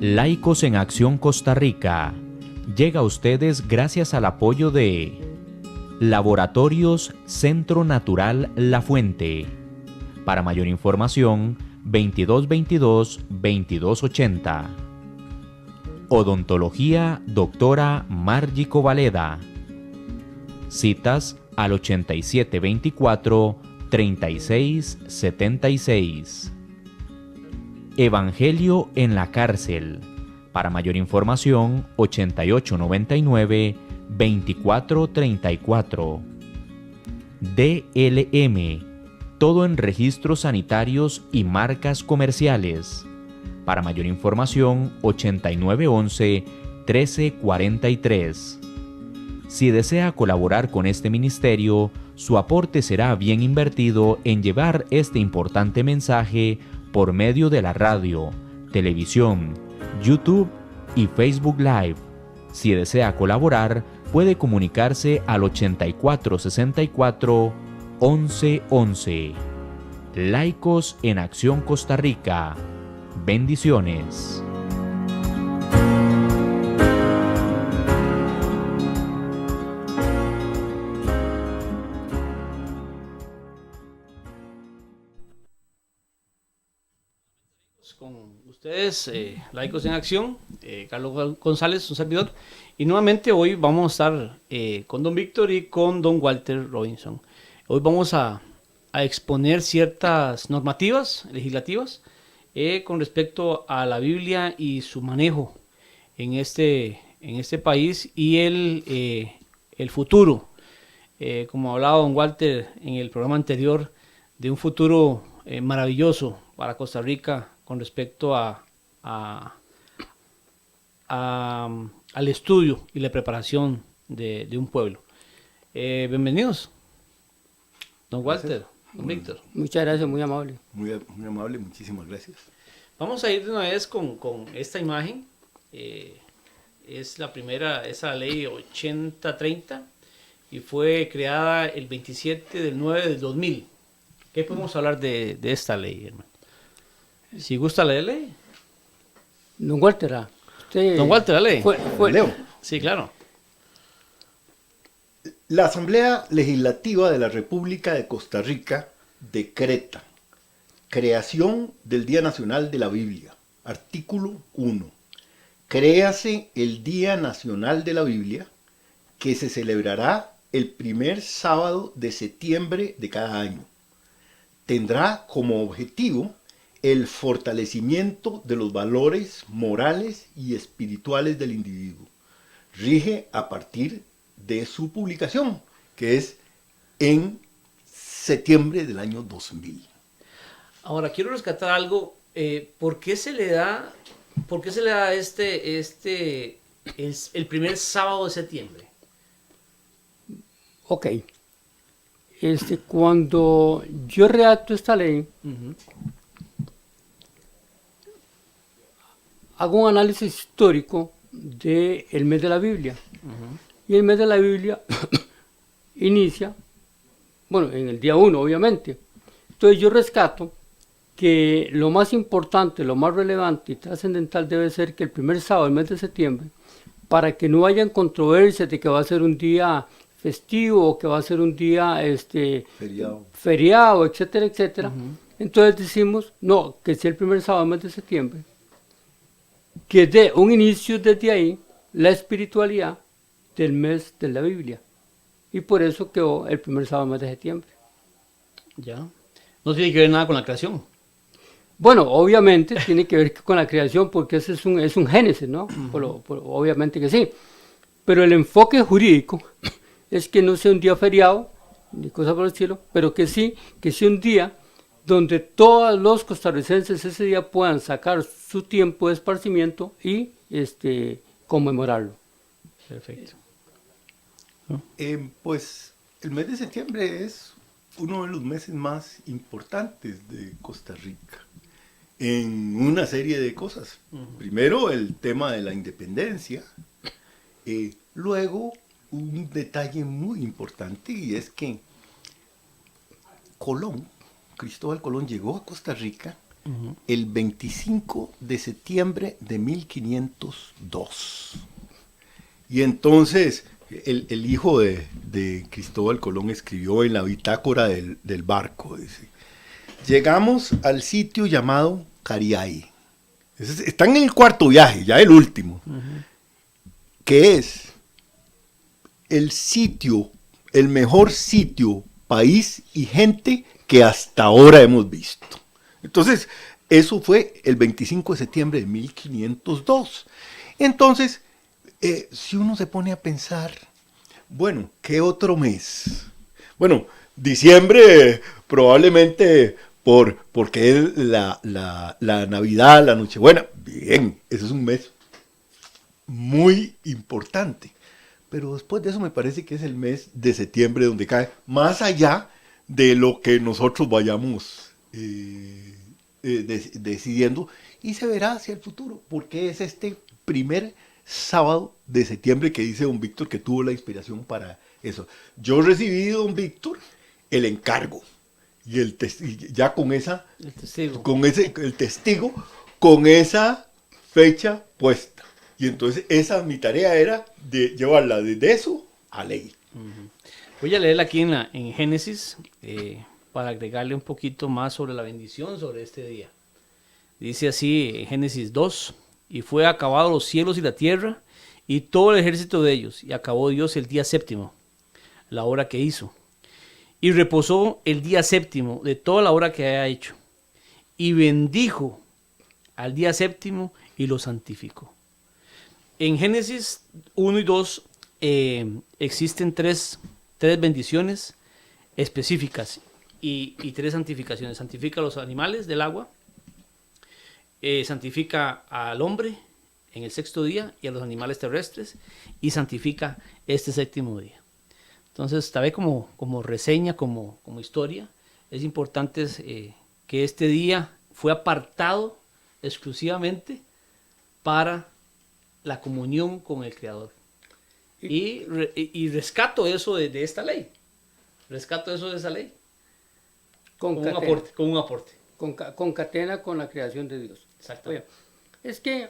Laicos en Acción Costa Rica llega a ustedes gracias al apoyo de Laboratorios Centro Natural La Fuente. Para mayor información, 2222-2280. Odontología Doctora Margie Covaleda. Citas al 8724-3676. Evangelio en la cárcel. Para mayor información, 8899-2434. DLM. Todo en registros sanitarios y marcas comerciales. Para mayor información, 8911-1343. Si desea colaborar con este ministerio, su aporte será bien invertido en llevar este importante mensaje por medio de la radio, televisión, YouTube y Facebook Live. Si desea colaborar, puede comunicarse al 8464-1111. Laicos en Acción Costa Rica. Bendiciones. Con ustedes, Laicos en Acción, Carlos González, un servidor, y nuevamente hoy vamos a estar con don Víctor y con don Walter Robinson. Hoy vamos a exponer ciertas normativas legislativas con respecto a la Biblia y su manejo en este país y el futuro. Como hablaba don Walter en el programa anterior, de un futuro maravilloso para Costa Rica con respecto al estudio y la preparación de un pueblo. Bienvenidos, don Walter, don Víctor. Muchas gracias, muy amable. Muy amable, muchísimas gracias. Vamos a ir de una vez con esta imagen. Es la primera, es la ley 8030 y fue creada el 27/9/2000. ¿Qué podemos hablar de esta ley, hermano? Si gusta leerle. Don Walter, usted... Don Walter, dale. Leo. Sí, claro. La Asamblea Legislativa de la República de Costa Rica decreta creación del Día Nacional de la Biblia. Artículo 1. Créase el Día Nacional de la Biblia, que se celebrará el primer sábado de septiembre de cada año. Tendrá como objetivo el fortalecimiento de los valores morales y espirituales del individuo. Rige a partir de su publicación, que es en septiembre del año 2000. Ahora, quiero rescatar algo. ¿Por qué se le da el primer sábado de septiembre? Ok. Cuando yo redacto esta ley, hago un análisis histórico del mes de la Biblia. Y el mes de la Biblia inicia, bueno, en el día 1, obviamente. Entonces yo rescato que lo más importante, lo más relevante y trascendental debe ser que el primer sábado del mes de septiembre, para que no hayan controversias de que va a ser un día festivo o que va a ser un día feriado, etcétera, etcétera. Entonces decimos, no, que sea el primer sábado del mes de septiembre, que dé un inicio desde ahí la espiritualidad del mes de la Biblia. Y por eso quedó el primer sábado del mes de septiembre. Ya. No tiene que ver nada con la creación. Bueno, obviamente tiene que ver con la creación porque ese es un génesis, ¿no? Obviamente que sí. Pero el enfoque jurídico es que no sea un día feriado, ni cosa por el estilo, pero que sea un día donde todos los costarricenses ese día puedan sacar su tiempo de esparcimiento y conmemorarlo. Perfecto. Pues el mes de septiembre es uno de los meses más importantes de Costa Rica en una serie de cosas. Primero el tema de la independencia, luego un detalle muy importante, y es que Cristóbal Colón llegó a Costa Rica el 25 de septiembre de 1502. Y entonces el hijo de Cristóbal Colón escribió en la bitácora del barco, dice, llegamos al sitio llamado Cariay. Están en el cuarto viaje, ya el último, que es el sitio, el mejor sitio, país y gente que hasta ahora hemos visto. Entonces, eso fue el 25 de septiembre de 1502. Entonces, si uno se pone a pensar, bueno, ¿qué otro mes? Bueno, diciembre probablemente porque es la Navidad, la Nochebuena. Bien, ese es un mes muy importante. Pero después de eso me parece que es el mes de septiembre donde cae, más allá de lo que nosotros vayamos decidiendo, y se verá hacia el futuro, porque es este primer sábado de septiembre que dice don Víctor que tuvo la inspiración para eso. Yo recibí de don Víctor el encargo y ya con esa, El testigo. el testigo, con esa fecha puesta. Y entonces mi tarea era de llevarla desde eso a ley. Voy a leerla aquí en Génesis para agregarle un poquito más sobre la bendición sobre este día. Dice así en Génesis 2, y fue acabado los cielos y la tierra y todo el ejército de ellos, y acabó Dios el día séptimo, la obra que hizo. Y reposó el día séptimo de toda la obra que había hecho. Y bendijo al día séptimo y lo santificó. En Génesis 1 y 2 existen tres bendiciones específicas y tres santificaciones. Santifica a los animales del agua, santifica al hombre en el sexto día y a los animales terrestres, y santifica este séptimo día. Entonces, tal vez como reseña, como historia, es importante que este día fue apartado exclusivamente para la comunión con el Creador. Y rescato eso de esta ley. Rescato eso de esa ley. Con un aporte. Concatena con la creación de Dios. Exacto. Oye, es que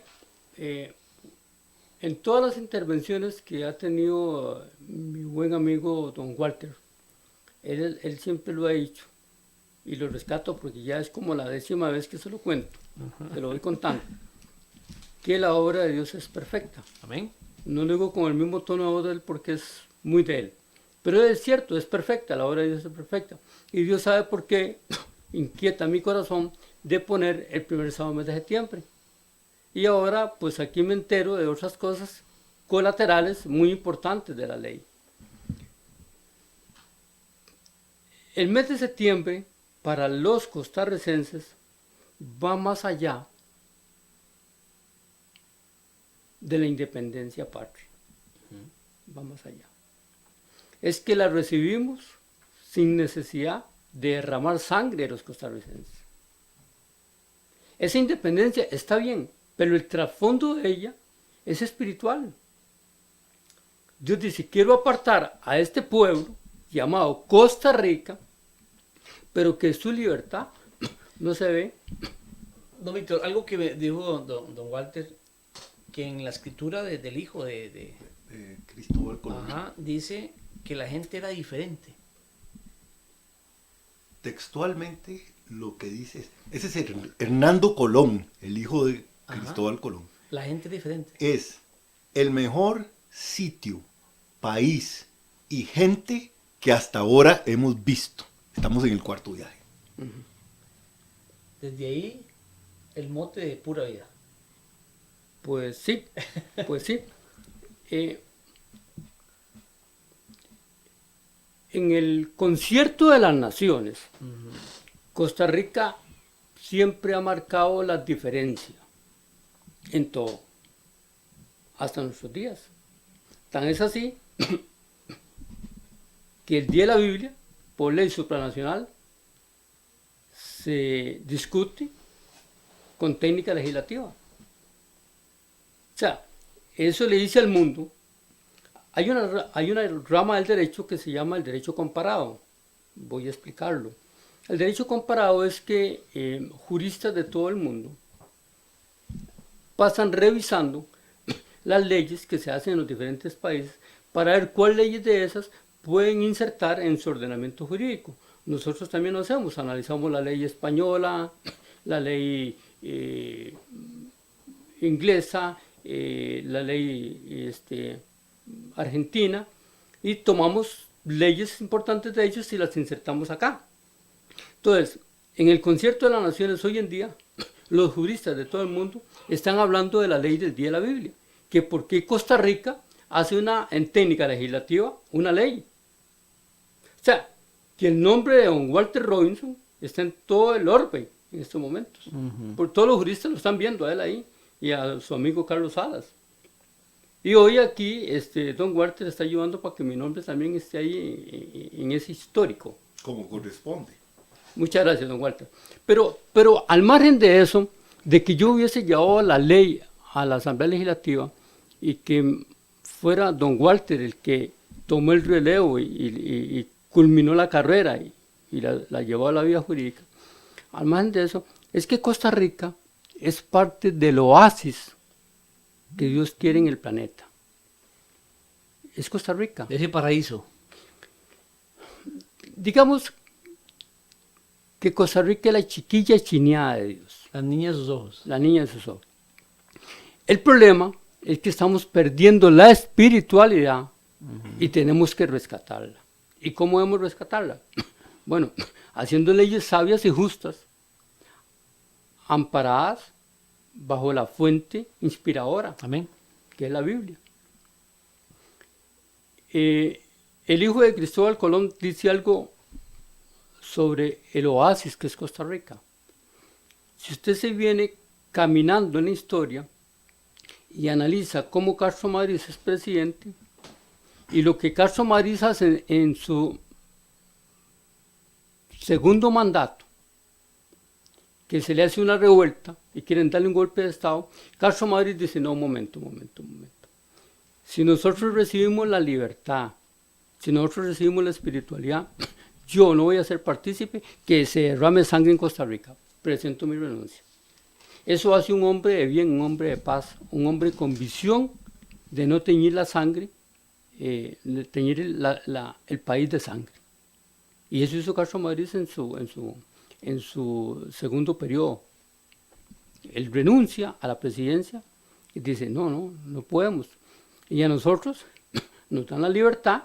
en todas las intervenciones que ha tenido mi buen amigo don Walter, él siempre lo ha dicho, y lo rescato porque ya es como la 10ª vez que se lo cuento, te lo voy contando, que la obra de Dios es perfecta. Amén. No lo digo con el mismo tono de voz de él porque es muy de él, pero es cierto, es perfecta, la obra de Dios es perfecta, y Dios sabe por qué inquieta mi corazón de poner el primer sábado mes de septiembre. Y ahora, pues aquí me entero de otras cosas colaterales muy importantes de la ley. El mes de septiembre, para los costarricenses, va más allá de la independencia patria. Va más allá. Es que la recibimos sin necesidad de derramar sangre de los costarricenses. Esa independencia está bien, pero el trasfondo de ella es espiritual. Dios dice, quiero apartar a este pueblo llamado Costa Rica, pero que su libertad no se ve. Don Víctor, algo que me dijo don Walter, que en la escritura del hijo de Cristóbal Colón. dice que la gente era diferente. Textualmente lo que dice ese es Hernando Colón, el hijo de Cristóbal Colón. La gente es diferente. Es el mejor sitio, país y gente que hasta ahora hemos visto. Estamos en el cuarto viaje. Desde ahí, el mote de pura vida. Pues sí, pues sí. En el concierto de las naciones, Costa Rica siempre ha marcado las diferencias en todo, hasta nuestros días. Tan es así que el Día de la Biblia, por ley supranacional, se discute con técnica legislativa. O sea, eso le dice al mundo. Hay una rama del derecho que se llama el derecho comparado. Voy a explicarlo. El derecho comparado es que juristas de todo el mundo pasan revisando las leyes que se hacen en los diferentes países para ver cuáles leyes de esas pueden insertar en su ordenamiento jurídico. Nosotros también lo hacemos, analizamos la ley española, la ley inglesa, la ley argentina, y tomamos leyes importantes de ellos y las insertamos acá. Entonces, en el Concierto de las Naciones hoy en día, los juristas de todo el mundo están hablando de la ley del día de la Biblia, que por qué Costa Rica hace en técnica legislativa una ley. O sea, que el nombre de don Walter Robinson está en todo el orbe en estos momentos. Por todos los juristas lo están viendo a él ahí y a su amigo Carlos Salas. Y hoy aquí don Walter está ayudando para que mi nombre también esté ahí en ese histórico. Como corresponde. Muchas gracias, don Walter. Pero al margen de eso, de que yo hubiese llevado la ley a la Asamblea Legislativa y que fuera don Walter el que tomó el relevo y culminó la carrera y la llevó a la vida jurídica, al margen de eso, es que Costa Rica es parte del oasis que Dios quiere en el planeta. Es Costa Rica. Ese paraíso. Digamos que Costa Rica es la chiquilla chineada de Dios. La niña de sus ojos. La niña de sus ojos. El problema es que estamos perdiendo la espiritualidad y tenemos que rescatarla. ¿Y cómo debemos rescatarla? Bueno, haciendo leyes sabias y justas, amparadas bajo la fuente inspiradora, Amén. que es la Biblia. El hijo de Cristóbal Colón dice algo sobre el oasis que es Costa Rica. Si usted se viene caminando en la historia y analiza cómo Castro Madrid es presidente y lo que Castro Madrid hace en su segundo mandato, que se le hace una revuelta y quieren darle un golpe de Estado, Castro Madrid dice, no, un momento. Si nosotros recibimos la libertad, si nosotros recibimos la espiritualidad, yo no voy a ser partícipe que se derrame sangre en Costa Rica. Presento mi renuncia. Eso hace un hombre de bien, un hombre de paz, un hombre con visión de no teñir la sangre, de teñir el país de sangre. Y eso hizo Castro Madrid en su segundo periodo. Él renuncia a la presidencia y dice, no podemos. Y a nosotros nos dan la libertad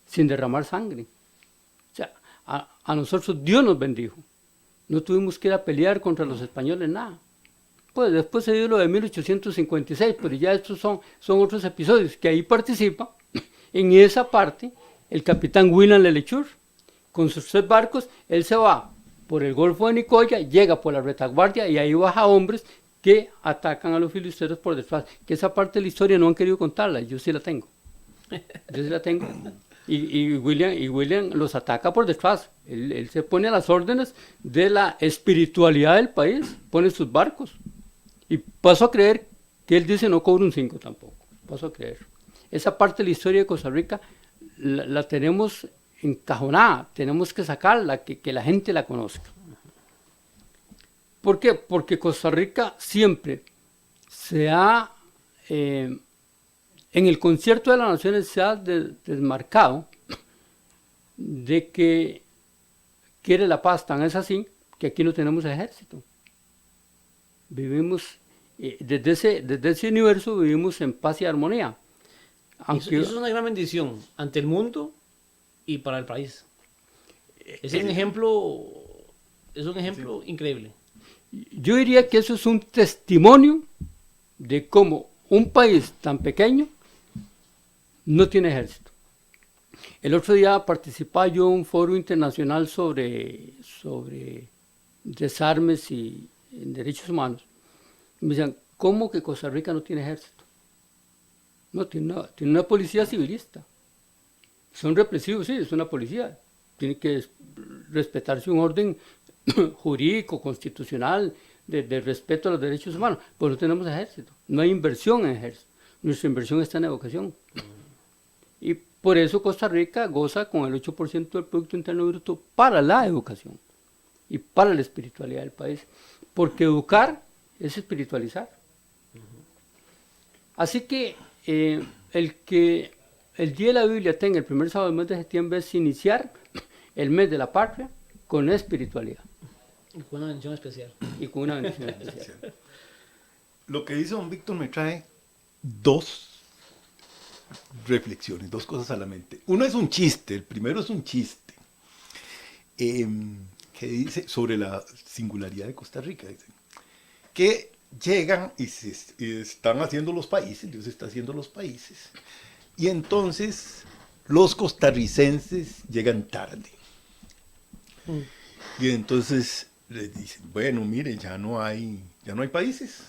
sin derramar sangre. O sea, a nosotros Dios nos bendijo. No tuvimos que ir a pelear contra los españoles, nada. Pues después se dio lo de 1856, pero ya estos son otros episodios, que ahí participa, en esa parte, el capitán William Lelechur. Con sus 3 barcos, él se va por el Golfo de Nicoya, llega por la retaguardia y ahí baja hombres que atacan a los filisteros por detrás. Que esa parte de la historia no han querido contarla, yo sí la tengo. Y William los ataca por detrás. Él se pone a las órdenes de la espiritualidad del país, pone sus barcos. Y paso a creer que él dice no cobra un 5 tampoco. Paso a creer. Esa parte de la historia de Costa Rica la tenemos encajonada, tenemos que sacarla, que la gente la conozca. ¿Por qué? Porque Costa Rica siempre se ha, en el Concierto de las Naciones se ha desmarcado de que quiere la paz, tan es así que aquí no tenemos ejército. Vivimos, desde ese universo vivimos en paz y armonía. Eso es una gran bendición ante el mundo y para el país. Es un ejemplo increíble. Yo diría que eso es un testimonio de cómo un país tan pequeño no tiene ejército. El otro día participaba yo en un foro internacional sobre desarmes y derechos humanos. Y me decían, ¿cómo que Costa Rica no tiene ejército? No, tiene una policía civilista. Son represivos, sí, es una policía. Tiene que respetarse un orden jurídico, constitucional, de respeto a los derechos humanos. Pero no tenemos ejército. No hay inversión en ejército. Nuestra inversión está en educación. Por eso Costa Rica goza con el 8% del Producto Interno Bruto para la educación y para la espiritualidad del país. Porque educar es espiritualizar. Así que el Día de la Biblia tenga el primer sábado del mes de septiembre es iniciar el mes de la patria con espiritualidad. Y con una bendición especial. Y con una bendición especial. Lo que dice don Víctor me trae dos reflexiones, dos cosas a la mente. Uno es un chiste, el primero es un chiste, que dice sobre la singularidad de Costa Rica. Dice, que llegan y están haciendo los países, Dios está haciendo los países, y entonces los costarricenses llegan tarde. Y entonces les dicen, bueno, mire, ya no hay países.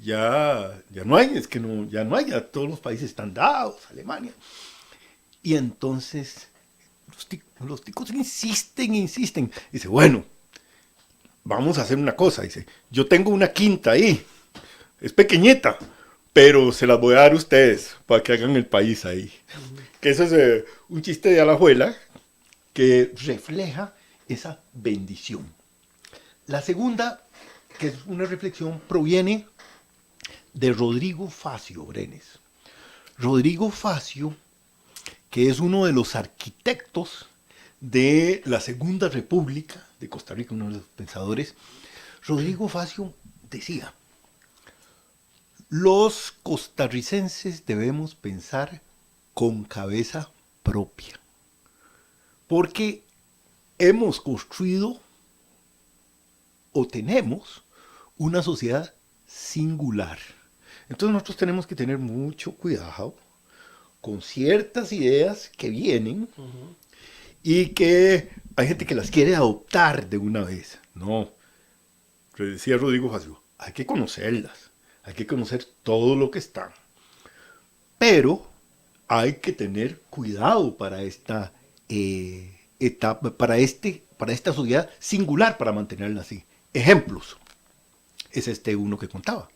Ya no hay, es que no, ya no hay, ya todos los países están dados, Alemania. Y entonces los ticos insisten. Dice, bueno, vamos a hacer una cosa. Dice, yo tengo una quinta ahí, es pequeñita, pero se las voy a dar a ustedes para que hagan el país ahí. Que eso es un chiste de Alajuela que refleja esa bendición. La segunda, que es una reflexión, proviene de Rodrigo Facio Brenes. Rodrigo Facio, que es uno de los arquitectos de la Segunda República de Costa Rica, uno de los pensadores, Rodrigo Facio decía, los costarricenses debemos pensar con cabeza propia, porque hemos construido o tenemos una sociedad singular. Entonces nosotros tenemos que tener mucho cuidado con ciertas ideas que vienen y que hay gente que las quiere adoptar de una vez. No, decía Rodrigo Facio, hay que conocerlas, hay que conocer todo lo que está. Pero hay que tener cuidado para esta etapa, para esta sociedad singular, para mantenerla así. Ejemplos. Es uno que contaba.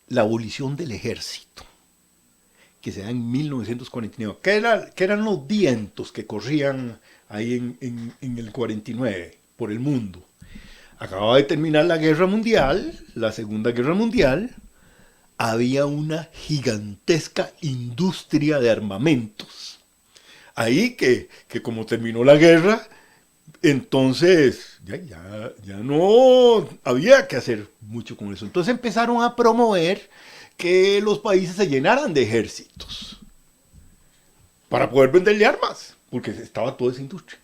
La abolición del ejército, que se da en 1949. ¿Qué eran los vientos que corrían ahí en el 49 por el mundo? Acababa de terminar la Guerra Mundial, la Segunda Guerra Mundial. Había una gigantesca industria de armamentos. Ahí que como terminó la guerra, entonces ya no había que hacer mucho con eso. Entonces empezaron a promover que los países se llenaran de ejércitos para poder venderle armas, porque estaba toda esa industria.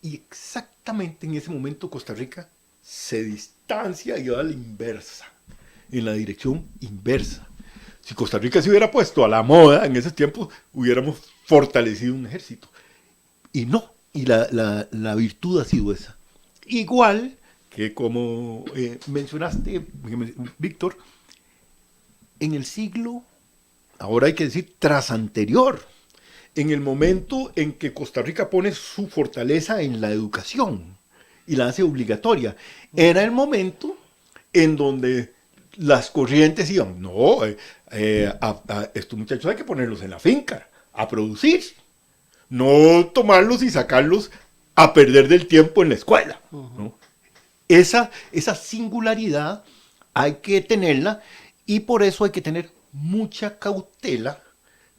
Y exactamente en ese momento Costa Rica se distancia y va a la inversa, en la dirección inversa. Si Costa Rica se hubiera puesto a la moda en ese tiempo, hubiéramos fortalecido un ejército. Y no. Y la virtud ha sido esa. Igual que como mencionaste, Víctor, en el siglo, ahora hay que decir, tras anterior, en el momento en que Costa Rica pone su fortaleza en la educación y la hace obligatoria, era el momento en donde las corrientes iban, no, estos muchachos hay que ponerlos en la finca, a producir. No tomarlos y sacarlos a perder del tiempo en la escuela. ¿No? Esa singularidad hay que tenerla y por eso hay que tener mucha cautela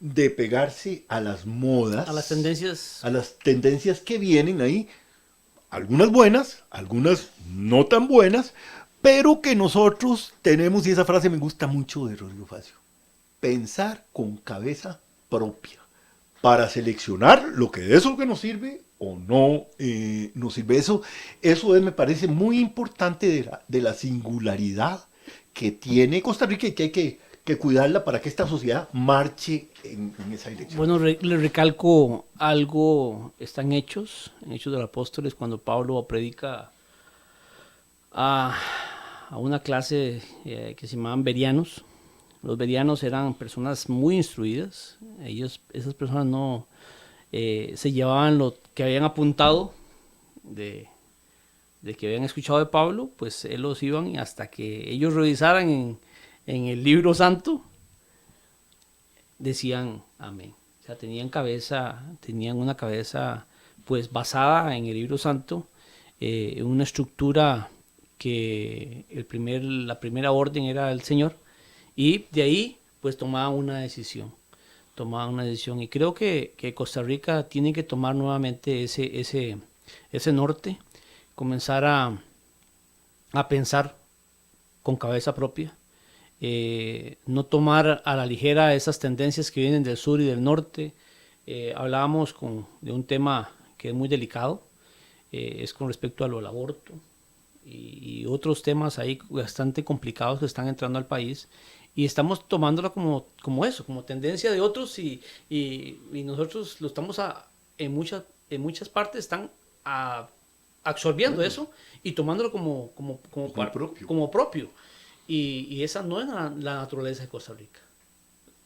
de pegarse a las modas. A las tendencias. A las tendencias que vienen ahí. Algunas buenas, algunas no tan buenas, pero que nosotros tenemos, y esa frase me gusta mucho de Rodrigo Facio, pensar con cabeza propia, para seleccionar lo que es lo que nos sirve o no nos sirve. Eso me parece muy importante de la singularidad que tiene Costa Rica y que hay que cuidarla para que esta sociedad marche en esa dirección. Bueno, le recalco algo, están en Hechos de los Apóstoles, cuando Pablo predica a una clase que se llamaban bereanos. Los bereanos eran personas muy instruidas. Esas personas no se llevaban lo que habían apuntado de que habían escuchado de Pablo, pues él los iban y hasta que ellos revisaran en el libro santo, decían amén. O sea, tenían una cabeza pues basada en el libro santo, una estructura que la primera orden era el Señor, y de ahí pues tomaban una decisión. Y creo que Costa Rica tiene que tomar nuevamente ese norte, comenzar a pensar con cabeza propia, no tomar a la ligera esas tendencias que vienen del sur y del norte. Hablábamos de un tema que es muy delicado, es con respecto al aborto y otros temas ahí bastante complicados que están entrando al país, y estamos tomándolo como eso, como tendencia de otros, y nosotros lo estamos en muchas partes están absorbiendo eso y tomándolo como propio. Y esa no es la naturaleza de Costa Rica.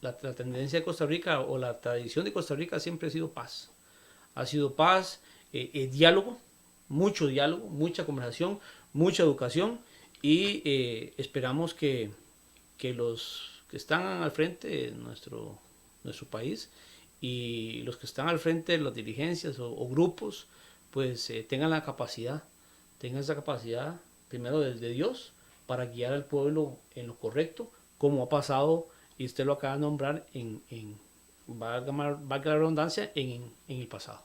La tendencia de Costa Rica o la tradición de Costa Rica siempre ha sido paz. Ha sido paz, diálogo, mucha conversación, mucha educación, y esperamos que los que están al frente de nuestro país y los que están al frente de las dirigencias o grupos, pues tengan esa capacidad primero de Dios para guiar al pueblo en lo correcto, como ha pasado, y usted lo acaba de nombrar, valga la redundancia, en el pasado.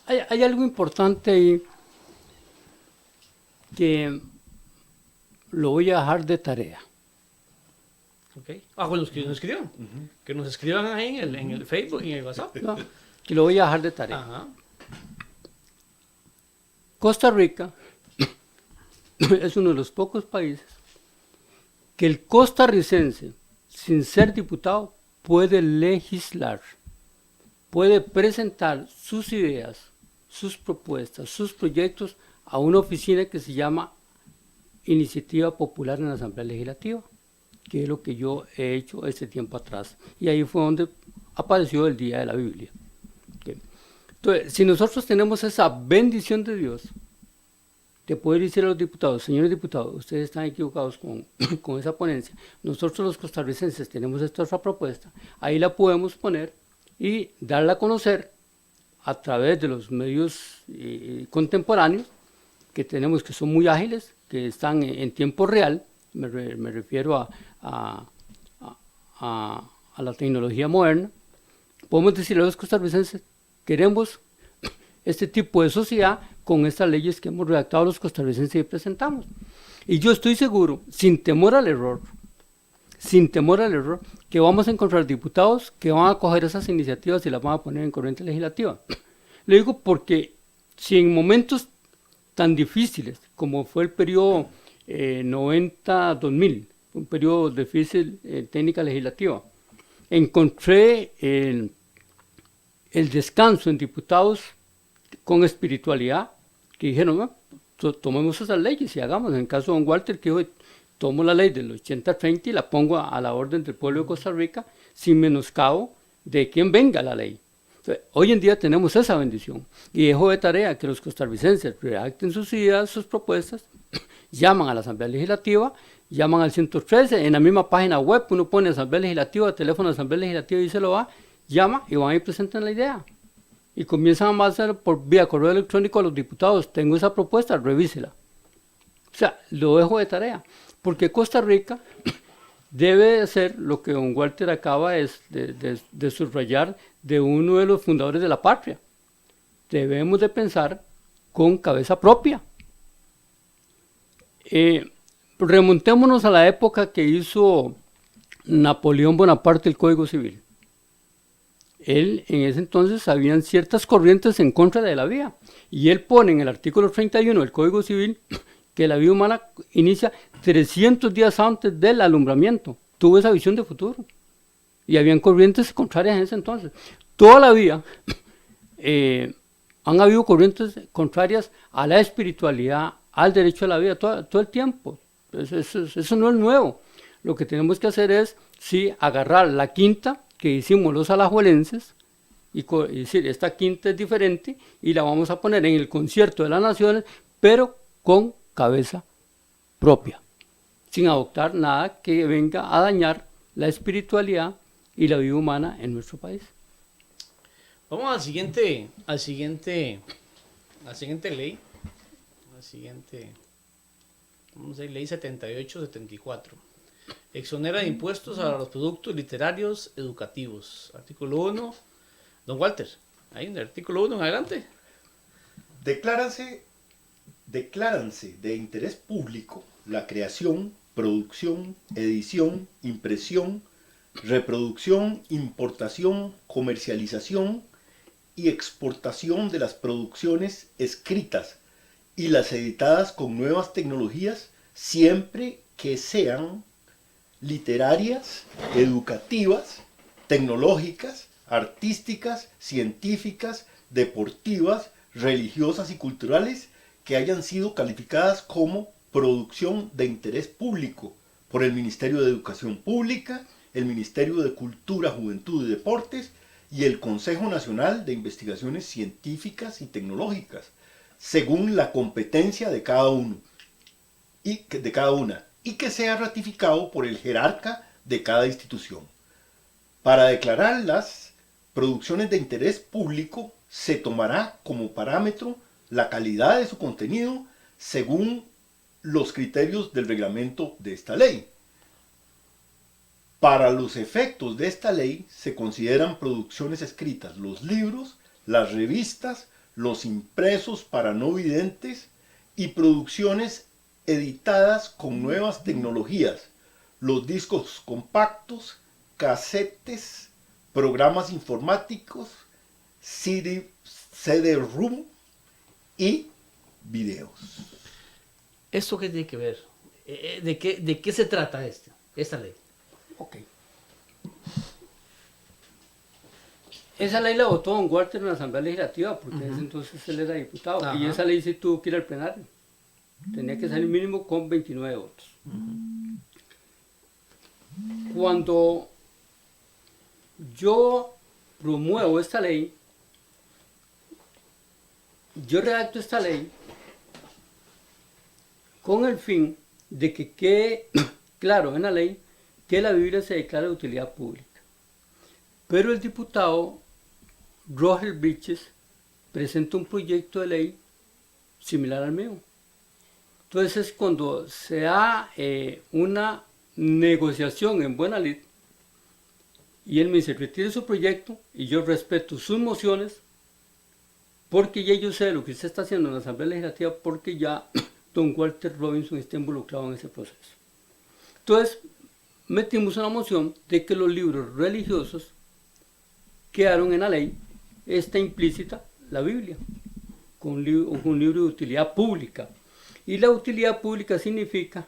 Hay algo importante ahí que lo voy a dejar de tarea. Okay. Bueno, los que nos escriban. Que nos escriban ahí en el Facebook y en el WhatsApp. No, que lo voy a dejar de tarea. Ajá. Costa Rica es uno de los pocos países que el costarricense, sin ser diputado, puede legislar, puede presentar sus ideas, sus propuestas, sus proyectos a una oficina que se llama Iniciativa Popular en la Asamblea Legislativa, que es lo que yo he hecho este tiempo atrás. Y ahí fue donde apareció el Día de la Biblia. Okay. Entonces, si nosotros tenemos esa bendición de Dios, de poder decir a los diputados, señores diputados, ustedes están equivocados con esa ponencia, nosotros los costarricenses tenemos esta otra propuesta, ahí la podemos poner y darla a conocer a través de los medios contemporáneos que tenemos, que son muy ágiles, que están en tiempo real, me refiero a la tecnología moderna. Podemos decirle a los costarricenses, queremos este tipo de sociedad con estas leyes que hemos redactado los costarricenses y presentamos. Y yo estoy seguro, sin temor al error, que vamos a encontrar diputados que van a coger esas iniciativas y las van a poner en corriente legislativa. Le digo porque si en momentos tan difíciles como fue el periodo 90-2000, un periodo difícil en técnica legislativa, encontré el descanso en diputados con espiritualidad, que dijeron, no, tomemos esas leyes y hagamos. En el caso de don Walter, que dijo, tomo la ley del 80-30 y la pongo a la orden del pueblo de Costa Rica sin menoscabo de quien venga la ley. Entonces, hoy en día tenemos esa bendición y dejo de tarea que los costarricenses redacten sus ideas, sus propuestas, llaman a la Asamblea Legislativa, llaman al 113, en la misma página web uno pone Asamblea Legislativa, teléfono de Asamblea Legislativa y se lo va, llama y van y presentan la idea. Y comienzan a hacer por vía correo electrónico a los diputados, tengo esa propuesta, revísela. O sea, lo dejo de tarea, porque Costa Rica debe hacer lo que don Walter acaba de subrayar de uno de los fundadores de la patria. Debemos de pensar con cabeza propia. Remontémonos a la época que hizo Napoleón Bonaparte el Código Civil. Él, en ese entonces, habían ciertas corrientes en contra de la vida, y él pone en el artículo 31 del Código Civil que la vida humana inicia 300 días antes del alumbramiento. Tuvo esa visión de futuro, y habían corrientes contrarias en ese entonces. Toda la vida han habido corrientes contrarias a la espiritualidad, al derecho a la vida, todo el tiempo. Eso no es nuevo. Lo que tenemos que hacer es, sí, agarrar la quinta que hicimos los alajuelenses y decir, esta quinta es diferente y la vamos a poner en el concierto de las naciones, pero con cabeza propia, sin adoptar nada que venga a dañar la espiritualidad y la vida humana en nuestro país. Vamos a la siguiente ley. Vamos a ir ley 78-74. Exonera de impuestos a los productos literarios educativos. Artículo 1. Don Walter, ahí en el artículo 1 en adelante. Decláranse de interés público la creación, producción, edición, impresión, reproducción, importación, comercialización y exportación de las producciones escritas y las editadas con nuevas tecnologías, siempre que sean literarias, educativas, tecnológicas, artísticas, científicas, deportivas, religiosas y culturales, que hayan sido calificadas como producción de interés público por el Ministerio de Educación Pública, el Ministerio de Cultura, Juventud y Deportes y el Consejo Nacional de Investigaciones Científicas y Tecnológicas, según la competencia de cada uno y que sea ratificado por el jerarca de cada institución. Para declarar las producciones de interés público se tomará como parámetro la calidad de su contenido según los criterios del reglamento de esta ley. Para los efectos de esta ley se consideran producciones escritas los libros, las revistas, los impresos para no videntes y producciones editadas con nuevas tecnologías, los discos compactos, casetes, programas informáticos, CD-ROM y videos. ¿Esto qué tiene que ver? ¿De qué se trata esta ley? Ok. Esa ley la votó don Walter en la Asamblea Legislativa, porque en ese entonces él era diputado. Ajá. Y esa ley sí tuvo que ir al plenario. Tenía que salir mínimo con 29 votos. Cuando yo promuevo esta ley, yo redacto esta ley con el fin de que quede claro en la ley que la Biblia se declara de utilidad pública. Pero el diputado Roger Bridges presenta un proyecto de ley similar al mío. Entonces, cuando se da una negociación en buena lid, y él me dice, retire su proyecto, y yo respeto sus mociones, porque ya yo sé lo que usted está haciendo en la Asamblea Legislativa, porque ya don Walter Robinson está involucrado en ese proceso. Entonces, metimos una moción de que los libros religiosos quedaron en la ley, está implícita la Biblia, con un libro de utilidad pública. Y la utilidad pública significa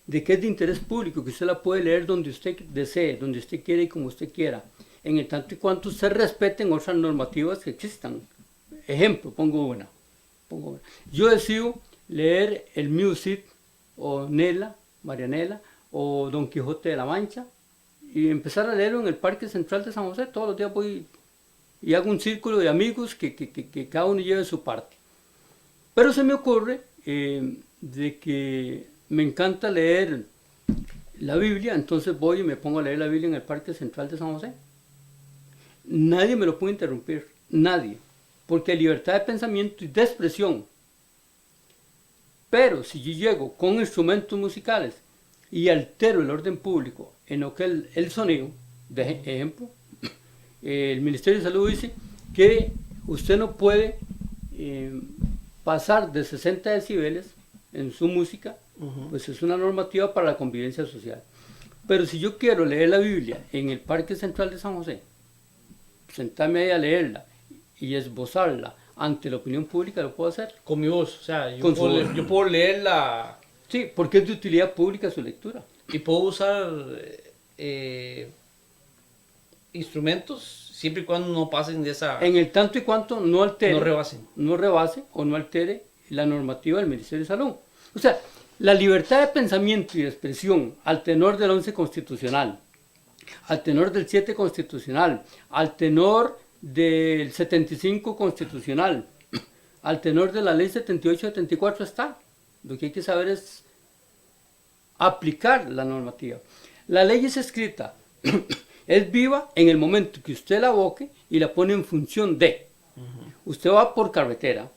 de que es de interés público, que usted la puede leer donde usted desee, donde usted quiera y como usted quiera, en el tanto y cuanto se respeten otras normativas que existan. Ejemplo, pongo una. Yo decido leer el Music o Nela, Marianela o Don Quijote de la Mancha y empezar a leerlo en el Parque Central de San José. Todos los días voy y hago un círculo de amigos que cada uno lleve su parte. Pero se me ocurre de que me encanta leer la Biblia, entonces voy y me pongo a leer la Biblia en el Parque Central de San José. Nadie me lo puede interrumpir, nadie, porque hay libertad de pensamiento y de expresión. Pero si yo llego con instrumentos musicales y altero el orden público en lo que el sonido, de ejemplo, el Ministerio de Salud dice que usted no puede pasar de 60 decibeles en su música, pues es una normativa para la convivencia social. Pero si yo quiero leer la Biblia en el Parque Central de San José, sentarme ahí a leerla y esbozarla ante la opinión pública, lo puedo hacer. Con mi voz, o sea, yo puedo leerla. Sí, porque es de utilidad pública su lectura. Y puedo usar instrumentos siempre y cuando no pasen de esa... En el tanto y cuanto no altere, no rebase o no altere la normativa del Ministerio de Salud. O sea, la libertad de pensamiento y de expresión al tenor del 11 constitucional, al tenor del 7 constitucional, al tenor del 75 constitucional, al tenor de la ley 78-74 está. Lo que hay que saber es aplicar la normativa. La ley es escrita Es viva en el momento que usted la aboque y la pone en función de. Usted va por carretera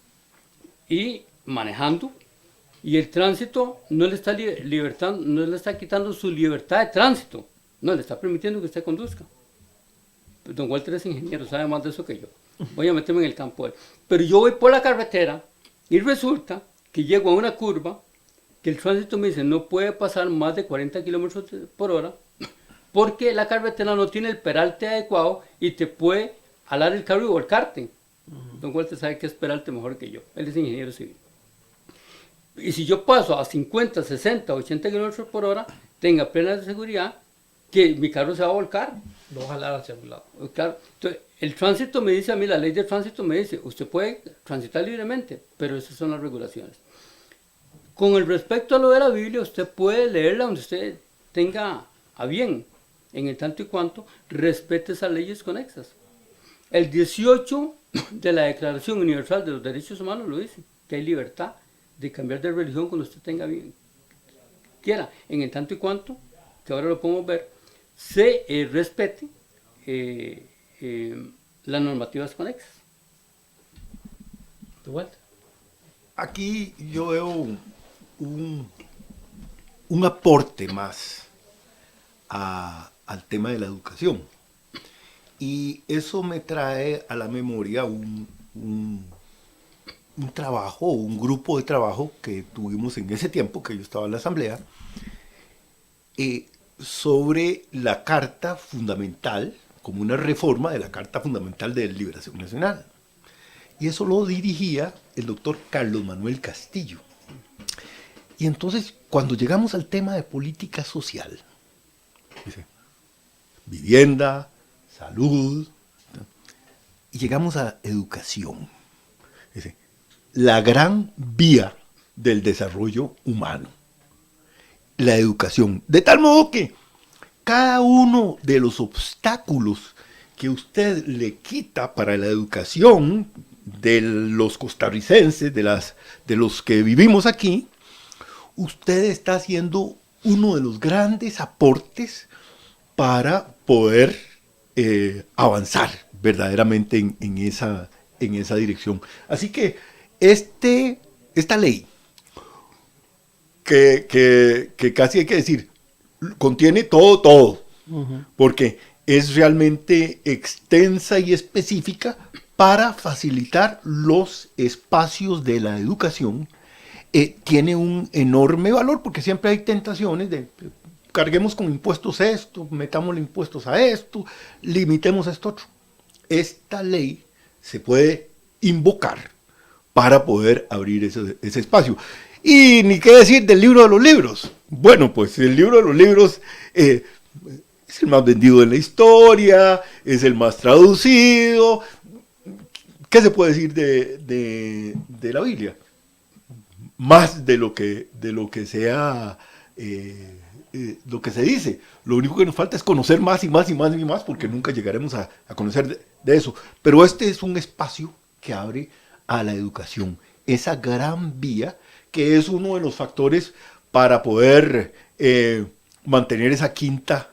y manejando, y el tránsito no le está no le está quitando su libertad de tránsito, no le está permitiendo que usted conduzca. Don Walter es ingeniero, sabe más de eso que yo. Voy a meterme en el campo de él. Pero yo voy por la carretera y resulta que llego a una curva que el tránsito me dice no puede pasar más de 40 kilómetros por hora porque la carretera no tiene el peralte adecuado y te puede alar el carro y volcarte. Don Walter sabe que es peralte mejor que yo. Él es ingeniero civil. Y si yo paso a 50, 60, 80 kilómetros por hora, tenga plena seguridad que mi carro se va a volcar. Lo va a jalar hacia un lado. Claro. Entonces, el tránsito me dice a mí, la ley de tránsito me dice, usted puede transitar libremente, pero esas son las regulaciones. Con el respecto a lo de la Biblia, usted puede leerla donde usted tenga a bien, en el tanto y cuanto respete esas leyes conexas. El 18 de la Declaración Universal de los Derechos Humanos lo dice, que hay libertad de cambiar de religión cuando usted tenga bien, quiera, en el tanto y cuanto, que ahora lo podemos ver, se respete las normativas conexas. ¿De vuelta? Aquí yo veo un aporte más al tema de la educación. Y eso me trae a la memoria un trabajo, un grupo de trabajo que tuvimos en ese tiempo, que yo estaba en la asamblea, sobre la Carta Fundamental, como una reforma de la Carta Fundamental de Liberación Nacional. Y eso lo dirigía el doctor Carlos Manuel Castillo. Y entonces, cuando llegamos al tema de política social, dice, vivienda, salud, y llegamos a educación, dice, la gran vía del desarrollo humano, la educación. De tal modo que cada uno de los obstáculos que usted le quita para la educación de los costarricenses, de los que vivimos aquí, usted está haciendo uno de los grandes aportes para poder avanzar verdaderamente en esa dirección. Así que esta ley, que casi hay que decir, contiene todo, porque es realmente extensa y específica para facilitar los espacios de la educación. Tiene un enorme valor porque siempre hay tentaciones de carguemos con impuestos esto, metámosle impuestos a esto, limitemos esto otro. Esta ley se puede invocar para poder abrir ese espacio. Y ni qué decir del libro de los libros. Bueno, pues el libro de los libros es el más vendido en la historia, es el más traducido. ¿Qué se puede decir de la Biblia? Más de lo que sea lo que se dice. Lo único que nos falta es conocer más y más y más y más, porque nunca llegaremos a conocer de eso. Pero este es un espacio que abre a la educación, esa gran vía que es uno de los factores para poder mantener esa quinta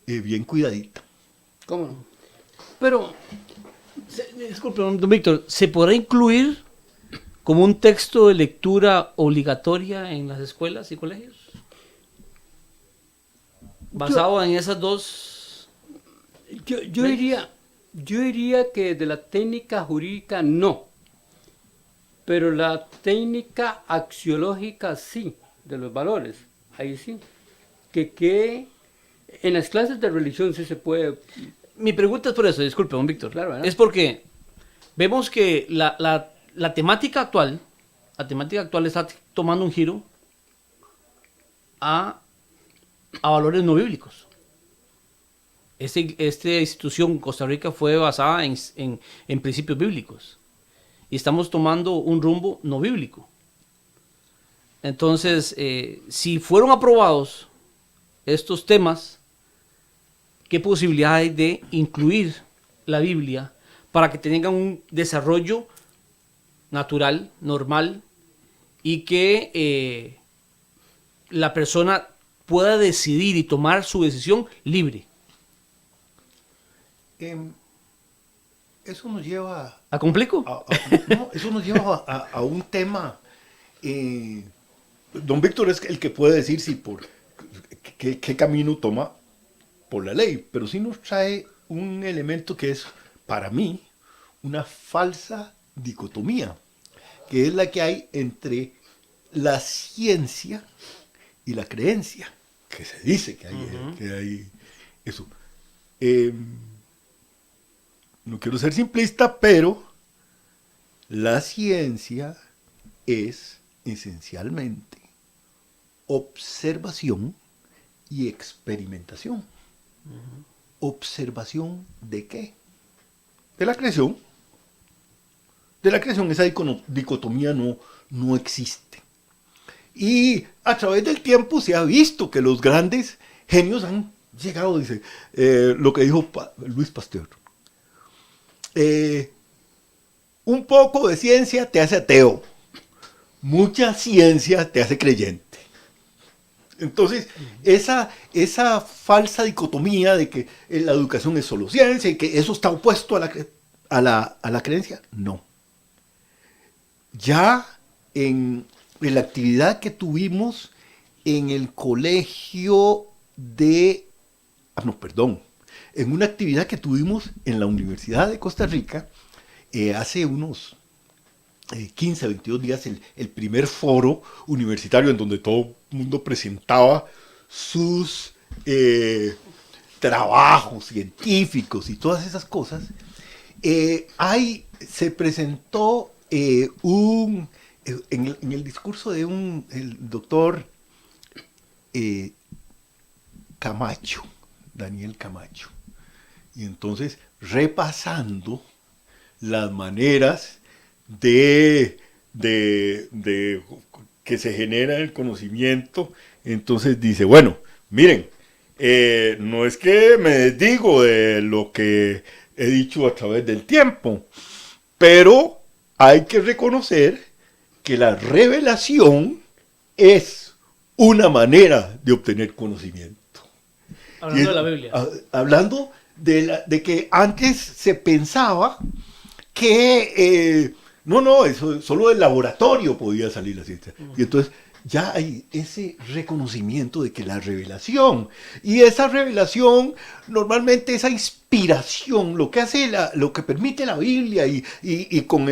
bien cuidadita. ¿Cómo no? Pero, Disculpe, don Víctor, ¿se podrá incluir como un texto de lectura obligatoria en las escuelas y colegios? Basado en esas dos. yo diría que de la técnica jurídica no, pero la técnica axiológica sí, de los valores, ahí sí. Que en las clases de religión sí se puede. Mi pregunta es por eso, disculpe, don Víctor. Claro, ¿verdad? Es porque vemos que la temática actual está tomando un giro a valores no bíblicos. Esta institución Costa Rica fue basada en principios bíblicos y estamos tomando un rumbo no bíblico. Entonces, si fueron aprobados estos temas, ¿qué posibilidad hay de incluir la Biblia para que tengan un desarrollo natural, normal, y que la persona pueda decidir y tomar su decisión libre? em, eso nos lleva ¿A complico? no, eso nos lleva a un tema. Don Víctor es el que puede decir si por qué camino toma por la ley, pero sí nos trae un elemento que es, para mí, una falsa dicotomía, que es la que hay entre la ciencia y la creencia, que se dice que hay eso. No quiero ser simplista, pero la ciencia es esencialmente observación y experimentación. ¿Observación de qué? De la creación. De la creación, esa dicotomía no existe. Y a través del tiempo se ha visto que los grandes genios han llegado, dice, lo que dijo Luis Pasteur. Un poco de ciencia te hace ateo, mucha ciencia te hace creyente. Entonces, esa falsa dicotomía de que la educación es solo ciencia y que eso está opuesto a la creencia, no. Ya en la actividad que tuvimos en el colegio en una actividad que tuvimos en la Universidad de Costa Rica, hace unos 15, 22 días, el primer foro universitario en donde todo el mundo presentaba sus trabajos científicos y todas esas cosas, se presentó en el discurso de el doctor Camacho, Daniel Camacho, y entonces repasando las maneras de que se genera el conocimiento, entonces dice, bueno, miren, no es que me desdigo de lo que he dicho a través del tiempo, pero hay que reconocer que la revelación es una manera de obtener conocimiento. Hablando de la Biblia. Hablando de que antes se pensaba que eso solo del laboratorio podía salir la ciencia. Y entonces ya hay ese reconocimiento de que la revelación, y esa revelación, normalmente esa inspiración, lo que hace, lo que permite la Biblia y con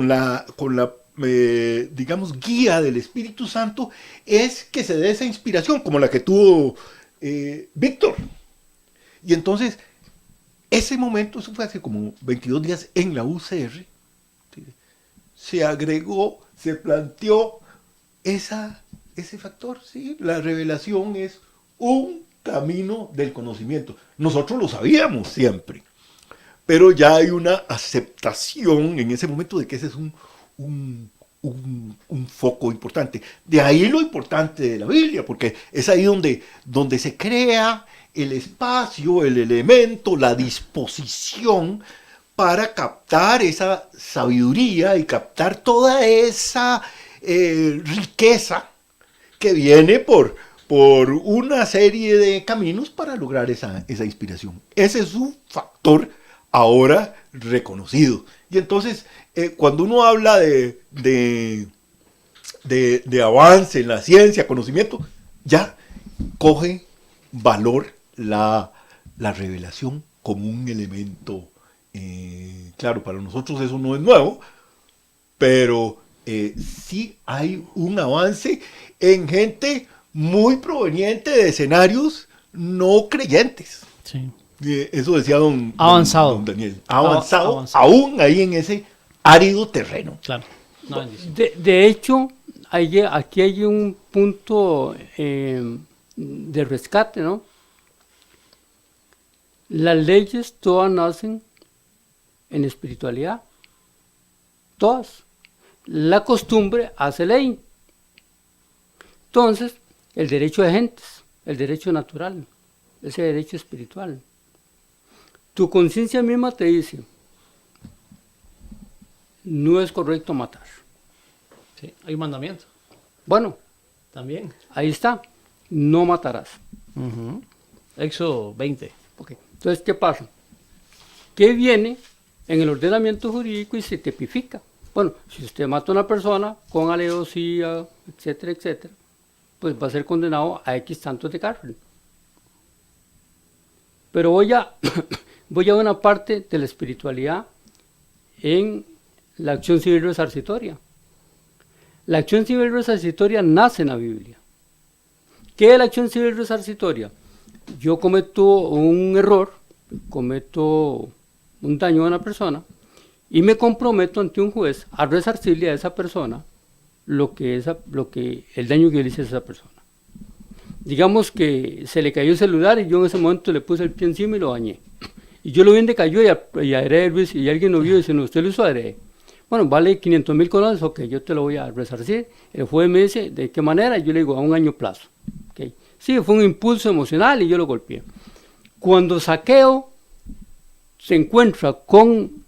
la digamos, guía del Espíritu Santo, es que se dé esa inspiración, como la que tuvo Víctor. Y entonces, ese momento, eso fue hace como 22 días en la UCR, ¿sí? Se agregó, se planteó ese factor, ¿sí? La revelación es un camino del conocimiento. Nosotros lo sabíamos siempre, pero ya hay una aceptación en ese momento de que ese es un foco importante. De ahí lo importante de la Biblia, porque es ahí donde se crea el espacio, el elemento, la disposición para captar esa sabiduría y captar toda esa riqueza que viene por una serie de caminos para lograr esa inspiración. Ese es un factor ahora reconocido. Y entonces, cuando uno habla de avance en la ciencia, conocimiento, ya coge valor la revelación como un elemento. Claro, para nosotros eso no es nuevo, pero sí hay un avance en gente muy proveniente de escenarios no creyentes. Sí. Eso decía don Daniel. Avanzado, aún ahí en ese árido terreno. Claro. No, de hecho, aquí hay un punto de rescate, ¿no? Las leyes todas nacen en espiritualidad. Todas. La costumbre hace ley. Entonces, el derecho de gentes, el derecho natural, ese derecho espiritual. Tu conciencia misma te dice, no es correcto matar. Sí, hay un mandamiento. Bueno, También. ahí está, no matarás. Éxodo 20. Okay. Entonces, ¿qué pasa? que viene en el ordenamiento jurídico y se tipifica. Bueno, si usted mata a una persona con alevosía, etcétera, etcétera, pues va a ser condenado a X tantos de cárcel. Pero voy a una parte de la espiritualidad en la acción civil resarcitoria. La acción civil resarcitoria nace en la Biblia. ¿Qué es la acción civil resarcitoria? Yo cometo un error, cometo un daño a una persona y me comprometo ante un juez a resarcirle a esa persona lo que el daño que le hice a esa persona. Digamos que se le cayó el celular y yo en ese momento le puse el pie encima y lo dañé. Y yo lo vi donde cayó y adrede, Luis, y alguien lo vio y dice, no, usted lo hizo adrede. Bueno, vale 500,000 colones, ok, yo te lo voy a resarcir. El juez me dice, ¿de qué manera? Yo le digo, a 1 año plazo. Okay. Sí, fue un impulso emocional y yo lo golpeé. Cuando Zaqueo se encuentra con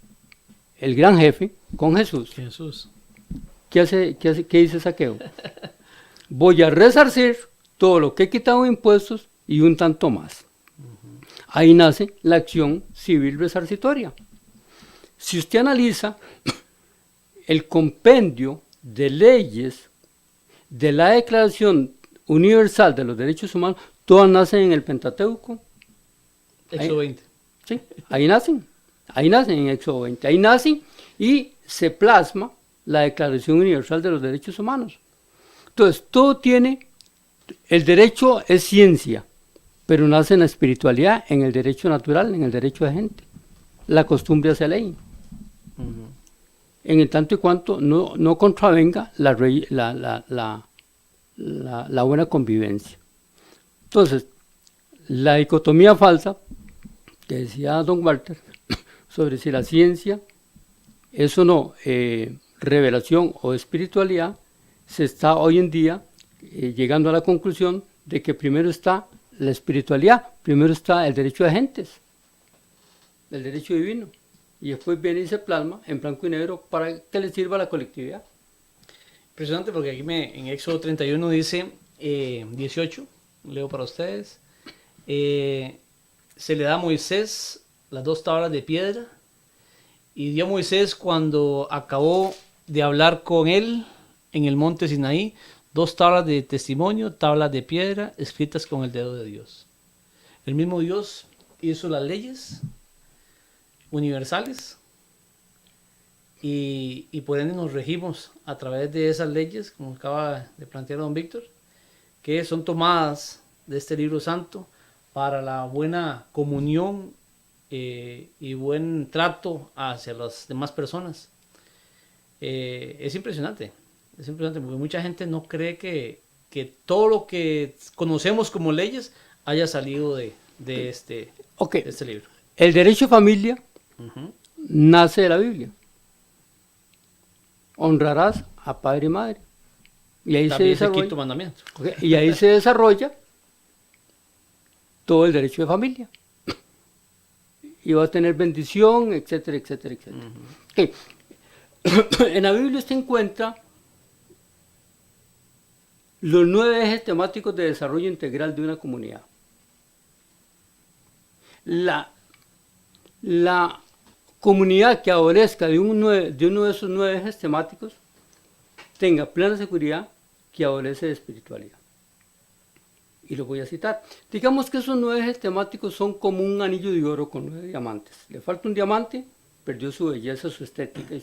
el gran jefe, con Jesús, ¿qué dice Zaqueo? Voy a resarcir todo lo que he quitado de impuestos y un tanto más. Ahí nace la acción civil resarcitoria. Si usted analiza el compendio de leyes de la Declaración Universal de los Derechos Humanos, todas nacen en el Pentateuco. Éxodo 20. Sí, ahí nacen en Éxodo 20, ahí nacen y se plasma la Declaración Universal de los Derechos Humanos. Entonces, todo tiene, el derecho es ciencia, pero nace en la espiritualidad, en el derecho natural, en el derecho de gente. La costumbre hace ley. En el tanto y cuanto no contravenga la buena convivencia. Entonces, la dicotomía falsa que decía don Walter sobre si la ciencia es o no revelación o espiritualidad, se está hoy en día llegando a la conclusión de que primero está la espiritualidad, primero está el derecho de gentes, el derecho divino, y después viene y se plasma en blanco y negro para que le sirva a la colectividad. Impresionante porque aquí en Éxodo 31 dice 18, leo para ustedes, se le da a Moisés las 2 tablas de piedra y dio Moisés cuando acabó de hablar con él en el monte Sinaí 2 tablas de testimonio, tablas de piedra escritas con el dedo de Dios. El mismo Dios hizo las leyes universales y por ende nos regimos a través de esas leyes, como acaba de plantear don Víctor, que son tomadas de este libro santo para la buena comunión y buen trato hacia las demás personas. Es impresionante porque mucha gente no cree que todo lo que conocemos como leyes haya salido de este libro. El derecho a familia nace de la Biblia. Honrarás a padre y madre. Y ahí también se desarrolla, es el 5º mandamiento. Y ahí se desarrolla todo el derecho de familia. Y va a tener bendición, etcétera, etcétera, etcétera. Okay. En la Biblia usted encuentra los 9 ejes temáticos de desarrollo integral de una comunidad. La comunidad que adolezca de uno de esos 9 ejes temáticos tenga plena seguridad que adolece de espiritualidad. Y lo voy a citar. Digamos que esos 9 ejes temáticos son como un anillo de oro con 9 diamantes. Le falta un diamante, perdió su belleza, su estética y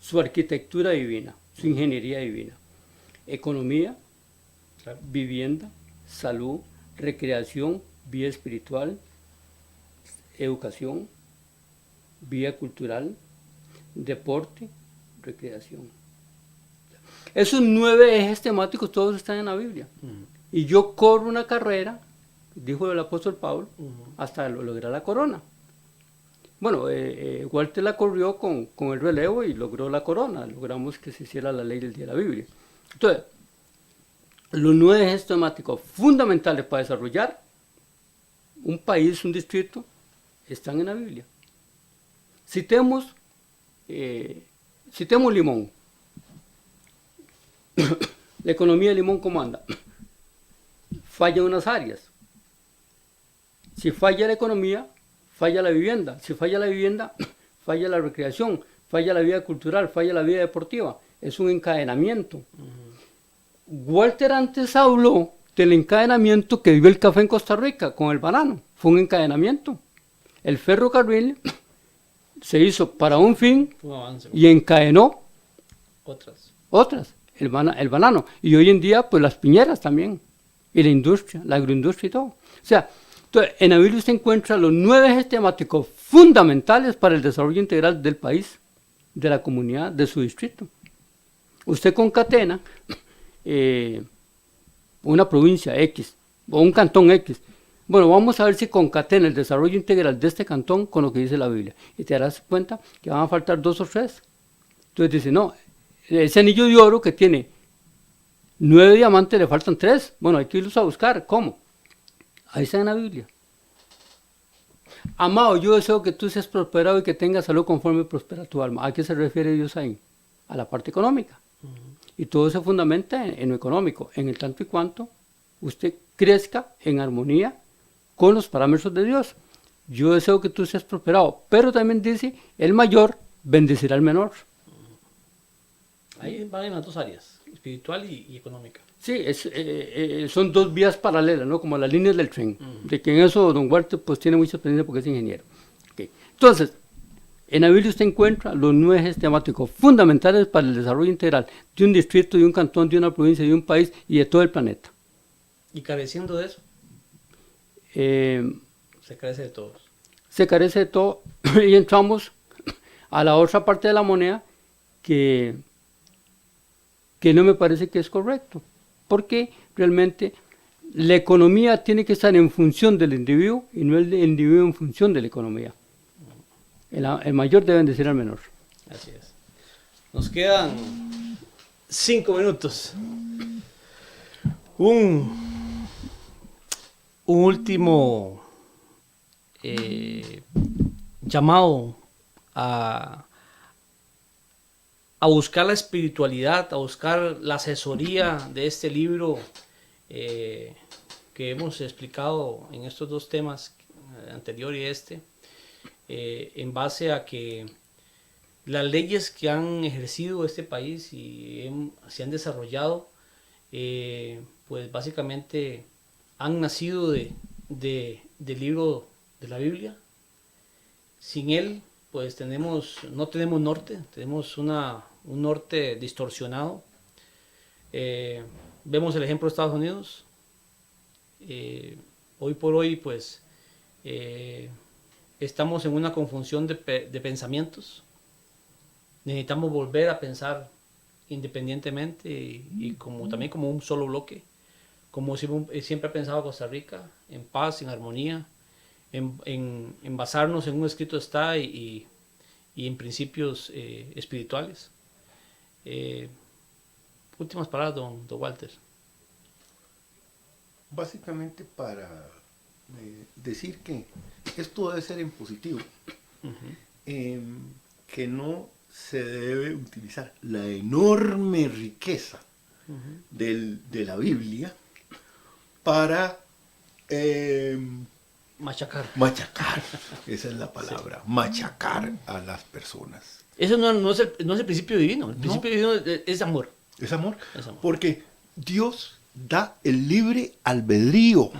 su arquitectura divina, su ingeniería divina. Economía, vivienda, salud, recreación, vida espiritual, educación, vida cultural, deporte, recreación. Esos 9 ejes temáticos todos están en la Biblia. Y yo corro una carrera, dijo el apóstol Pablo, hasta lograr la corona. Bueno, Walter la corrió con el relevo y logró la corona. Logramos que se hiciera la ley del día de la Biblia. Entonces, los 9 ejes temáticos fundamentales para desarrollar un país, un distrito, están en la Biblia. Citemos Limón. La economía de Limón, ¿cómo anda? Falla en unas áreas. Si falla la economía, falla la vivienda. Si falla la vivienda, falla la recreación, falla la vida cultural, falla la vida deportiva. Es un encadenamiento. Walter antes habló del encadenamiento que vivió el café en Costa Rica con el banano. Fue un encadenamiento. El ferrocarril se hizo para un fin Un avance. y encadenó Otras. el banano. Y hoy en día, pues las piñeras también. Y la industria, la agroindustria y todo. O sea, entonces, en la Biblia usted encuentra los 9 ejes temáticos fundamentales para el desarrollo integral del país, de la comunidad, de su distrito. Usted concatena una provincia X o un cantón X. Bueno, vamos a ver si concatena el desarrollo integral de este cantón con lo que dice la Biblia. Y te darás cuenta que van a faltar 2 o 3. Entonces dice, no, ese anillo de oro que tiene 9 diamantes, le faltan 3. Bueno, hay que irlos a buscar. ¿Cómo? Ahí está en la Biblia. Amado, yo deseo que tú seas prosperado y que tengas salud conforme prospera tu alma. ¿A qué se refiere Dios ahí? A la parte económica. Y todo se fundamenta en lo económico, en el tanto y cuanto usted crezca en armonía con los parámetros de Dios. Yo deseo que tú seas prosperado, pero también dice, el mayor bendecirá al menor. Ahí van en las 2 áreas, espiritual y económica. Sí, son 2 vías paralelas, ¿no? Como las líneas del tren. De que en eso don Walter pues tiene mucha experiencia porque es ingeniero. Okay. Entonces, en la Biblia usted encuentra los 9 ejes temáticos fundamentales para el desarrollo integral de un distrito, de un cantón, de una provincia, de un país y de todo el planeta. Y careciendo de eso, Se se carece de todos. carece de todo y entramos a la otra parte de la moneda que no me parece que es correcto. Porque realmente la economía tiene que estar en función del individuo y no el individuo en función de la economía. El mayor debe bendecir al menor. Así es. Nos quedan 5 minutos. Un último llamado a buscar la espiritualidad, a buscar la asesoría de este libro que hemos explicado en estos 2 temas, anterior y este, en base a que las leyes que han ejercido este país y se han desarrollado, pues básicamente han nacido del libro de la Biblia. Sin él, pues no tenemos norte, tenemos un norte distorsionado. Vemos el ejemplo de Estados Unidos. Hoy por hoy, pues, estamos en una confusión de pensamientos. Necesitamos volver a pensar independientemente y también como un solo bloque, como siempre ha pensado Costa Rica, en paz, en armonía, en basarnos en un escrito está y en principios espirituales. Últimas palabras, don Walter. Básicamente para decir que esto debe ser en positivo, que no se debe utilizar la enorme riqueza de la Biblia para Machacar. Esa es la palabra, sí. Machacar a las personas. Eso no es el principio divino, el principio divino es amor. Es amor, porque Dios da el libre albedrío.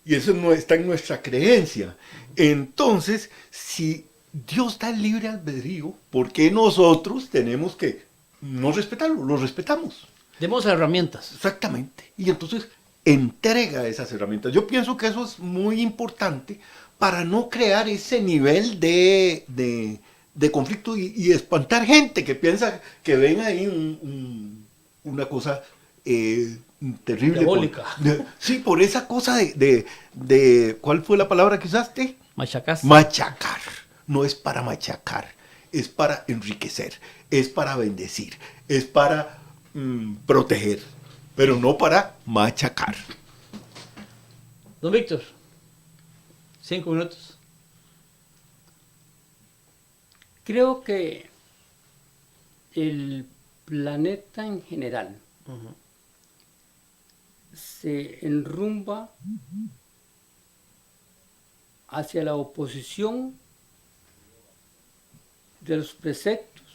Y eso no está en nuestra creencia. Entonces, si Dios da el libre albedrío, ¿por qué nosotros tenemos que no respetarlo? Lo respetamos. Demos herramientas. Exactamente. Y entonces entrega esas herramientas. Yo pienso que eso es muy importante para no crear ese nivel de conflicto y espantar gente que piensa que ven ahí una cosa terrible. Diabólica. Sí, por esa cosa de ¿cuál fue la palabra que usaste? Machacar. No es para machacar, es para enriquecer, es para bendecir, es para proteger, pero no para machacar. Don Víctor, 5 minutos. Creo que el planeta en general se enrumba hacia la oposición de los preceptos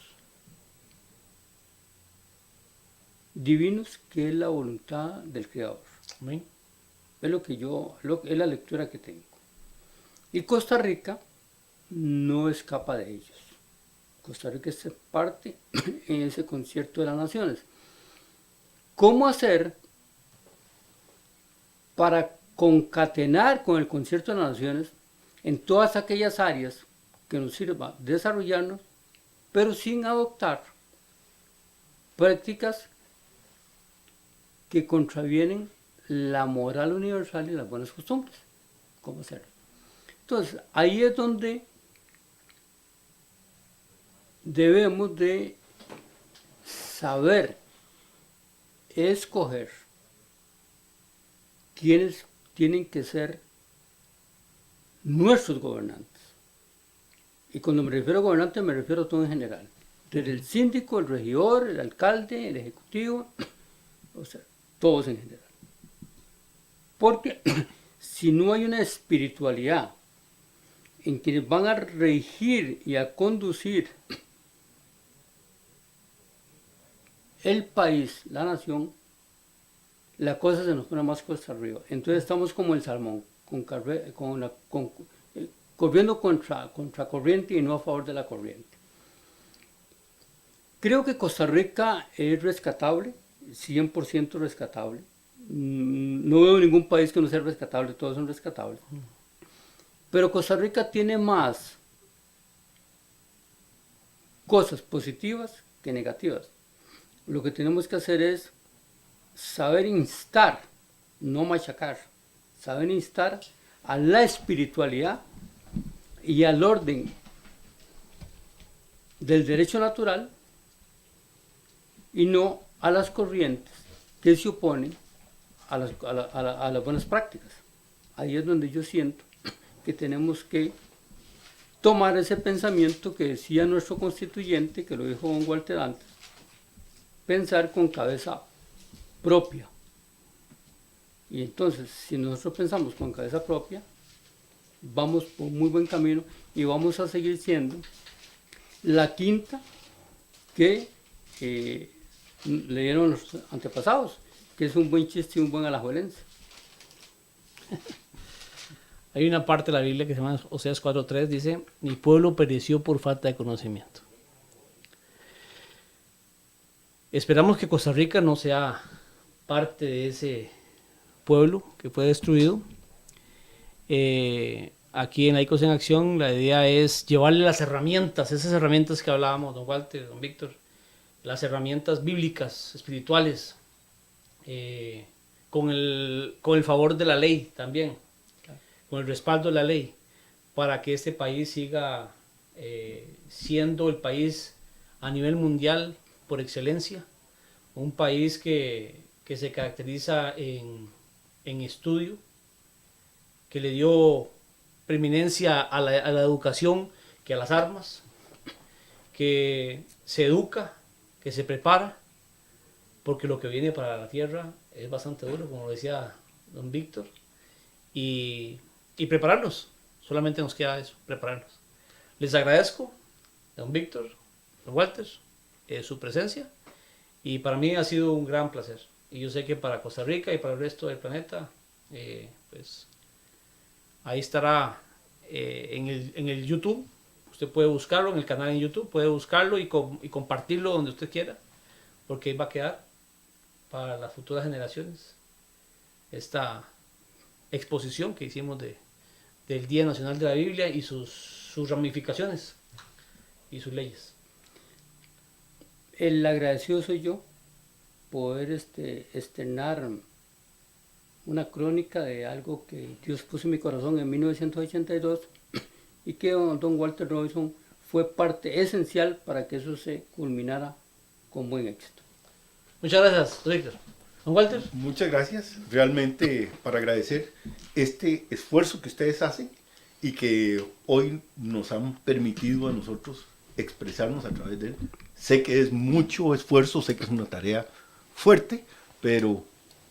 divinos, que es la voluntad del Creador. Amén. Es es la lectura que tengo. Y Costa Rica no escapa de ellos. Costa Rica es parte en ese concierto de las naciones. ¿Cómo hacer para concatenar con el concierto de las naciones en todas aquellas áreas que nos sirva desarrollarnos, pero sin adoptar prácticas que contravienen la moral universal y las buenas costumbres? ¿Cómo hacerlo? Entonces, ahí es donde debemos de saber escoger quiénes tienen que ser nuestros gobernantes. Y cuando me refiero a gobernantes, me refiero a todo en general. Desde el síndico, el regidor, el alcalde, el ejecutivo, o sea, todos en general. Porque si no hay una espiritualidad en quienes van a regir y a conducir el país, la nación, la cosa se nos pone más cuesta arriba. Entonces estamos como el salmón, corriendo contra corriente y no a favor de la corriente. Creo que Costa Rica es rescatable, 100% rescatable. No veo ningún país que no sea rescatable, todos son rescatables. Pero Costa Rica tiene más cosas positivas que negativas. Lo que tenemos que hacer es saber instar, no machacar, saber instar a la espiritualidad y al orden del derecho natural y no a las corrientes que se oponen a las buenas prácticas. Ahí es donde yo siento que tenemos que tomar ese pensamiento que decía nuestro constituyente, que lo dijo don Walter antes, pensar con cabeza propia. Y entonces, si nosotros pensamos con cabeza propia, vamos por muy buen camino y vamos a seguir siendo la quinta que le dieron los antepasados, que es un buen chiste y un buen alajuelense. Hay una parte de la Biblia que se llama Oseas 4:3, dice: mi pueblo pereció por falta de conocimiento. Esperamos que Costa Rica no sea parte de ese pueblo que fue destruido. Aquí en Laicos en Acción la idea es llevarle las herramientas, esas herramientas que hablábamos, don Walter, don Víctor, las herramientas bíblicas, espirituales, con el favor de la ley también, con el respaldo de la ley, para que este país siga siendo el país a nivel mundial por excelencia, un país que se caracteriza en estudio, que le dio preeminencia a la educación que a las armas, que se educa, que se prepara, porque lo que viene para la tierra es bastante duro, como lo decía don Víctor, y prepararnos, solamente nos queda eso, prepararnos. Les agradezco, don Víctor, don Walter, su presencia, y para mí ha sido un gran placer, y yo sé que para Costa Rica y para el resto del planeta, pues ahí estará en el YouTube. Usted puede buscarlo en el canal en YouTube, puede buscarlo y compartirlo donde usted quiera, porque ahí va a quedar para las futuras generaciones esta exposición que hicimos del Día Nacional de la Biblia y sus ramificaciones y sus leyes. El agradecido soy yo poder externar una crónica de algo que Dios puso en mi corazón en 1982 y que don Walter Robinson fue parte esencial para que eso se culminara con buen éxito. Muchas gracias, Víctor. Don Walter. Muchas gracias, realmente para agradecer este esfuerzo que ustedes hacen y que hoy nos han permitido a nosotros expresarnos a través de él. Sé que es mucho esfuerzo, sé que es una tarea fuerte, pero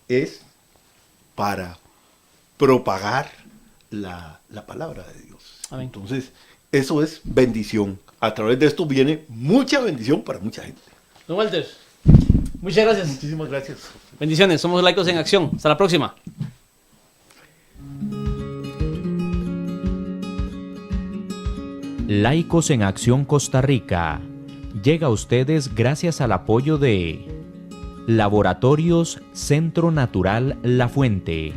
es para propagar la palabra de Dios. Amén. Entonces, eso es bendición. A través de esto viene mucha bendición para mucha gente. Don Walter, muchas gracias. Muchísimas gracias. Bendiciones, somos Laicos en Acción. Hasta la próxima. Laicos en Acción Costa Rica llega a ustedes gracias al apoyo de Laboratorios Centro Natural La Fuente.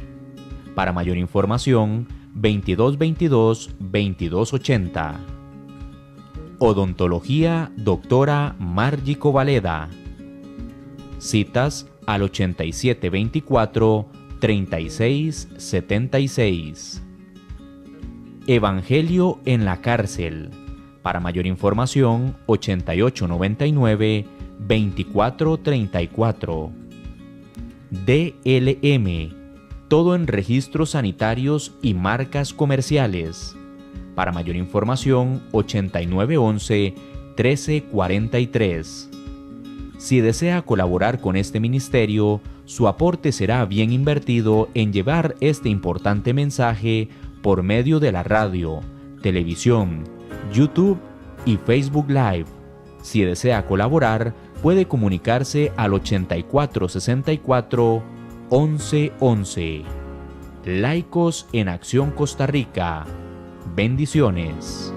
Para mayor información, 2222-2280. Odontología Doctora Margie Covaleda. Citas al 8724-3676. Evangelio en la Cárcel. Para mayor información, 8899-2434. DLM. Todo en registros sanitarios y marcas comerciales. Para mayor información, 8911-1343. Si desea colaborar con este ministerio, su aporte será bien invertido en llevar este importante mensaje por medio de la radio, televisión, YouTube y Facebook Live. Si desea colaborar, puede comunicarse al 8464-1111. Laicos en Acción Costa Rica. Bendiciones.